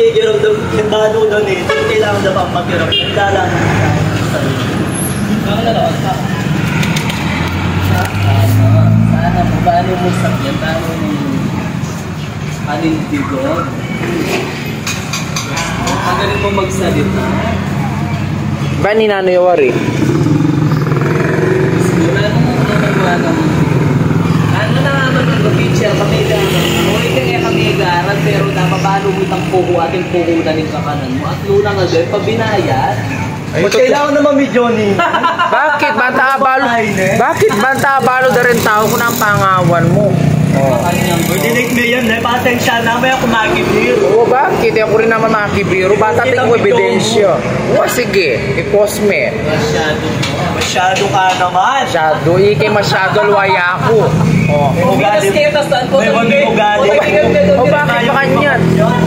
makikiram daw. Handa doon eh. Kailangan daw pang makiram. Handa lang. Sana mo, paano mo sakyan? Paano mo panindigon? Ang galing mo magsalita. Ba ni Nano Yawari? Ano na naman ang picture kami gano'n? Muli ka nga kami garan pero napabalo mo itang puho ating puho na rin kakanan mo. At luna nga doon, pabinayat. Ba't kailangan naman may Johnny? Bakit? Banta abalo? Bakit? Banta abalo na rin tao kung ang pangawan mo? Dinig mo yan eh. Pasensya na may ako makibiro. Oo, bakit? Ako rin naman makibiro. Bata tingin mo ebidensya. Oo, sige. I-post me. Masyado ka naman. Masyado. Ikay masyado alwaya ako. Ugali. May mga ugali. O bakit pa kanyan?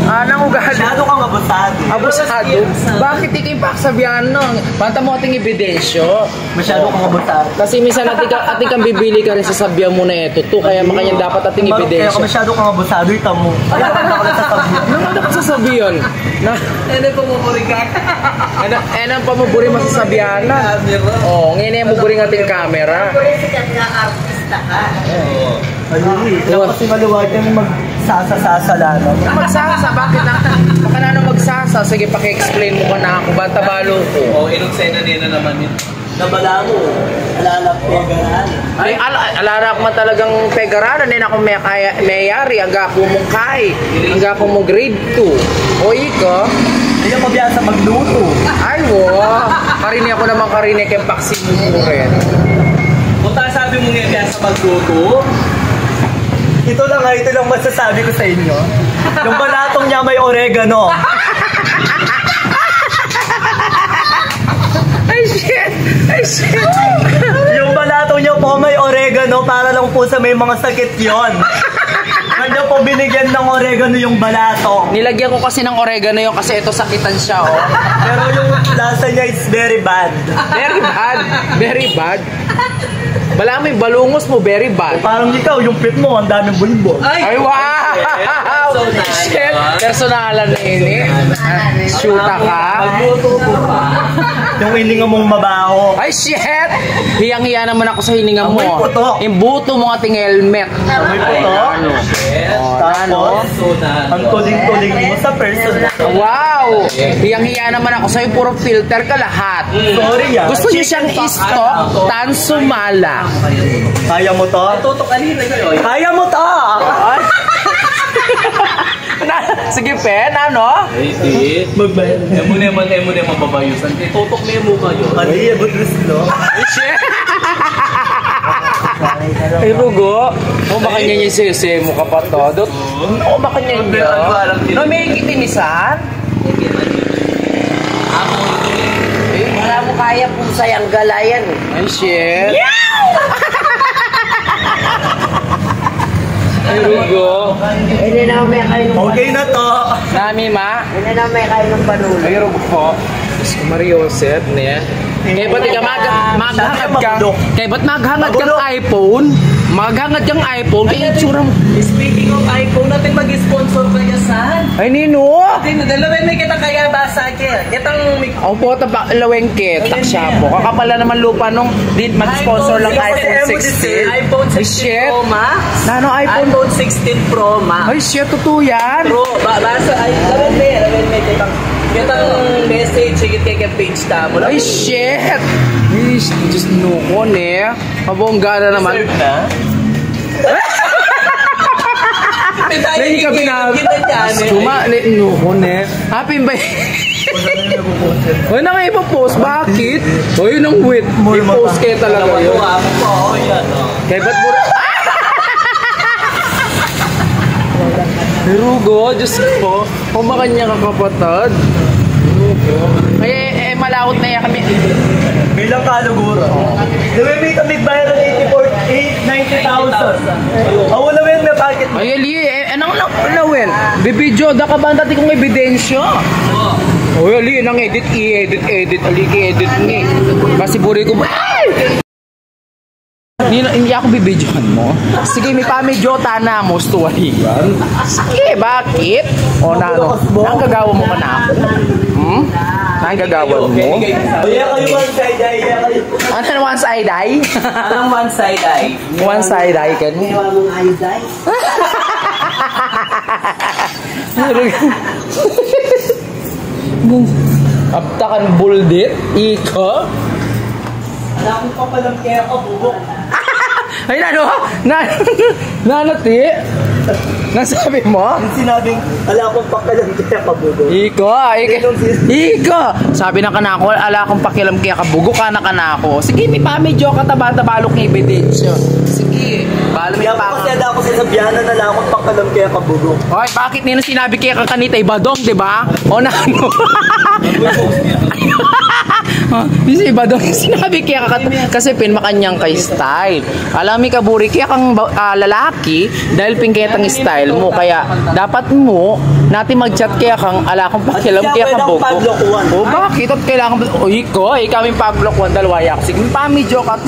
Anong ugali? Masyado kang abusado. Abusado? Bakit ikay paksabihan nung? Banta mo ating ebidensya. Masyado kang abusado. Kasi minsan ating kang bibili ka rin sa sabihan mo na ito. Kaya makanyang dapat ating ebidensya. Kaya masyado kang abusado, ito mo. Kaya ako na sasabihan. Ano ka sasabihan? Ano pa mo ka? Ano pa mo buri masasabihan na? Oo, ngayon mo buri ng ating camera. Artista ka. Oo. Kasi maluwag yan magsasa-sasa lang. Magsasa? Bakit na? Baka na magsasa? Sige, paki-explain mo ka na ako. Banta balo ko. Oo, inuksena nila naman yun. Nabala mo. Alalap pegaran. Ay, alala ko man talagang pegaran. Hindi na ako mayari. Hanggang ako mong kay. Hanggang ako mong grade 2. O ikaw? Hindi ka mabiyasa magluto. Ay, wow. Karini ako naman karini kaya paksin mo rin. Punta sabi mo nga sa magluto. Ito lang masasabi ko sa inyo. Yung balatong niya may oregano. Ay, shit! Ay, shit! Yung balatong niya po may oregano para lang po sa may mga sakit yon. Kanya po binigyan ng oregano yung balato. Nilagyan ko kasi ng oregano yung kasi ito sakitan siya, oh. Pero yung lasa niya is very bad. Very bad. Very bad. Bala mo yung balungos mo, very bad. Parang ikaw, yung pit mo, ang daming bulbo. Ay, wow! Shit! Personalan na ini. Shoota ka. Magluto ko pa. Yung hininga mong mabaho. Ay, shit! Hiyang-hiya naman ako sa hininga mo. Amoy putok. Yung buto mo ating helmet. Amoy putok. Ano? Ang tuling-tuling mo sa personal. Wow! Hiyang-hiya naman ako sa'yo, puro filter ka lahat. Sorry ah. Gusto niyo siyang i-stop, tan sumala. Kaya mo to? Tutok kanina kayo. Kaya mo to! Sige, Pen, ano? Hey, Magbayad. Emo naman mababayusan. Tutok na yung mukha yun. Mali, budris, no? Ay, Rugo. O, baka niya yung sisi mo ka pa to. O, baka niya yun. No, may kitinisan? Wala mo kaya pusay ang galayan. Ay, shit. Ay, Rugo. Hindi na may kayo ng Okay na to. Nami, ma. Hindi na may kayo ng panulo. Ay, Rugo po. Marioset, niya. Kaya ba't ikaw maghangad kang kaya ba't maghangad kang iPhone? Maghangad kang iPhone, kaya itsura mo. Speaking of iPhone, natin mag-sponsor kaya saan? Ay, Nino! Dalawin may kita kaya basa kaya. Kitang Ako po, lawengke, taksya po. Kakapala naman lupa nung mag-sponsor lang iPhone 16. iPhone 16 Ay, shit. Pro Max. Nano iPhone? iPhone 16 Pro Max. Ay, shit, totoo yan. Bro, basa, lawin may kitang message, higit kaya page ta mo. Ay, shit. Ay, just nukon eh. Mabongga na naman. Serve na? Lain ka binabi. Cuma, nukon eh. Happy ba? Ay, nang ipapost. Bakit? Ay, nang wait. I-post kayo talaga yun. Kaya ba't mo... Rugo, Diyos ko. Kumakan niya kakapatad. Ay, malawot na yan kami. Bilang kaluguro. May kami bayad ng 90,000. Wala mo yung may packet mo. Ay, Ali, anong lawin? Bibidyo, da ka ba ang dati kong ebidensya? Ay, Ali, nang edit, i-edit, Ali, i-edit ni. Kasi buri ko, ay! Hindi ako bibidyohan mo. Sige, may pamidyota na mo, story yan. Sige, bakit? O, nang gagawa mo ka na ako? Nang gagawa mo? Iya kayo one side eye. Ano na one side eye? Anong one side eye? One side eye ka niya. Ewan mong ayday. Aptakan buldit, iko. Wala akong papalam kaya kabubok. Ay, nanati. Nasabi mo? Yung sinabing, wala akong papalam kaya kabubok. Iko. Sabi ng kanako, ala akong pakialam kaya kabugo ka na kanako. Sige, may pamedyo ka taba-tabalok ng ebidensya. Sige, bala may Kaya po kasi ada ako sa Sabianan, wala akong papalam kaya kabubok. Hoy, bakit nino sinabi kaya kakanita ibadong, di ba? O na ano? Kasi ibadong sinabi kaya kasi pinmakanyang kay style. Alam mi kaburi kaya kang lalaki dahil pingketang style mo kaya dapat mo natin mag-chat kaya kang ala kang pakialam kaya ka buko. O bakit at kailangan ko kami paglokwan dalawaya ako. Sige, pamidyo ka.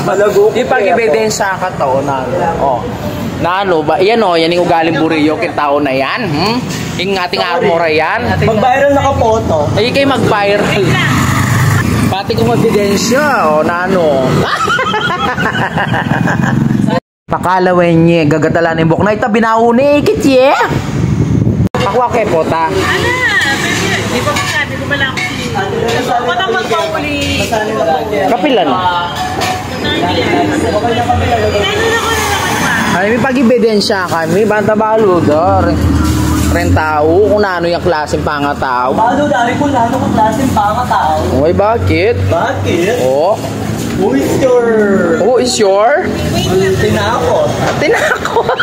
Ipag-ebidensya ka to na. Oh. Nalo ba? Yan o, yan yung ugaling buriyo kin tao na yan. Yung ating armora yan. Mag-viral na ka-photo. Ay, kayo mag-viral. Pati kong ebidensya, o nano. Pakalawen niya, gagatalan yung buk na ita, binauni, kitye. Pakwa kay pota. Di ba sabi ko pala ako ako na magpauli. Kapilan. Ay, may pag-ebidensya kami, banta balo, dar. Ren tao, kung ano yung klaseng pangatao. Paano dari kung ano kung klaseng pangatao? Uy, bakit? Bakit? Oh. Who is your... Who is your? Tinakot. Tinakot.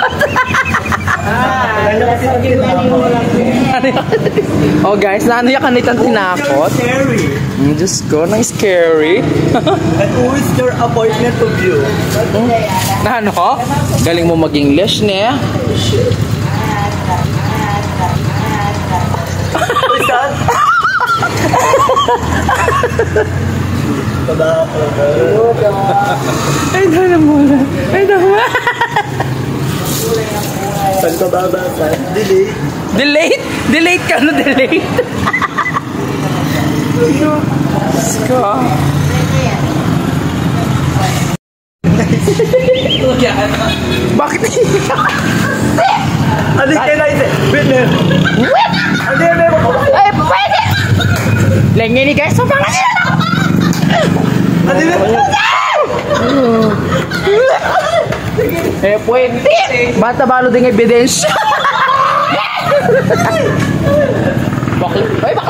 Oh guys, naano yung kanitang tinakot? Scary. Diyos ko, nang scary. And who is your appointment of you? Ano? Galing mo mag-English, ne? What's that? Ay, dala mo na. Ay, dala mo. Saan ka babasa? Delete. Delete? Delete ka na, delete. Ska. Bakit hindi ka? Ano yung kailangan? Wait, wait. Ano yung may mga? Ay, pwede! Lengi ni guys, sobrang nga nila na! Ano yung Eh, pwede! Bata balo din ebidensya! Bakit? Ay, bakit?